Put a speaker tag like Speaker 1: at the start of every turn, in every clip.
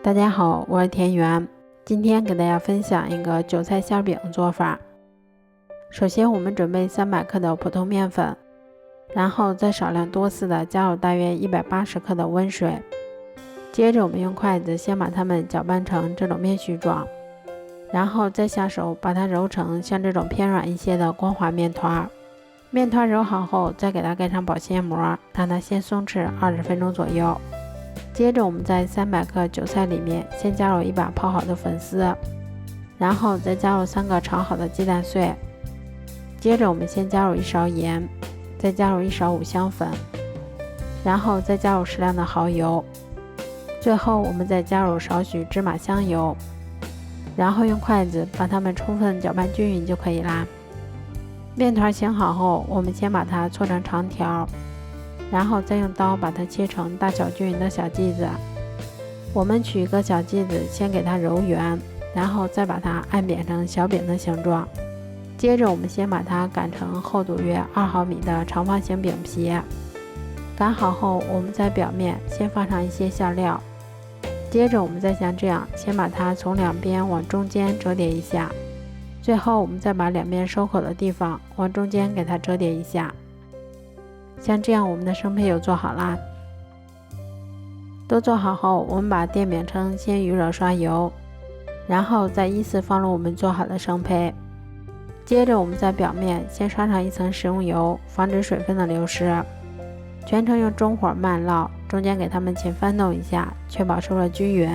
Speaker 1: 大家好，我是田园，今天给大家分享一个韭菜馅饼做法。首先我们准备300克的普通面粉，然后再少量多次的加入大约180克的温水，接着我们用筷子先把它们搅拌成这种面絮状，然后再下手把它揉成像这种偏软一些的光滑面团。面团揉好后，再给它盖上保鲜膜，让它先松弛20分钟左右。接着我们在300克韭菜里面先加入一把泡好的粉丝，然后再加入3个炒好的鸡蛋碎，接着我们先加入1勺盐，再加入1勺五香粉，然后再加入适量的蚝油，最后我们再加入少许芝麻香油，然后用筷子把它们充分搅拌均匀就可以啦。面团醒好后，我们先把它搓成长条，然后再用刀把它切成大小均匀的小剂子。我们取一个小剂子，先给它揉圆，然后再把它按扁成小饼的形状。接着我们先把它擀成厚度约2毫米的长方形饼皮。擀好后，我们在表面先放上一些馅料，接着我们再像这样先把它从两边往中间折叠一下，最后我们再把两边收口的地方往中间给它折叠一下。像这样我们的生胚就做好啦。都做好后，我们把电饼铛先预热刷油，然后再依次放入我们做好的生胚。接着我们在表面先刷上一层食用油，防止水分的流失。全程用中火慢烙，中间给它们勤翻动一下，确保受热均匀。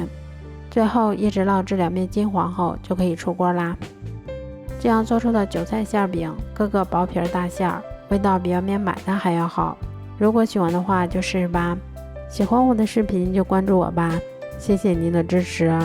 Speaker 1: 最后一直烙至两面金黄后就可以出锅啦。这样做出的韭菜馅饼，个个薄皮大馅儿，味道比外面买的还要好。如果喜欢的话就试试吧。喜欢我的视频就关注我吧，谢谢您的支持。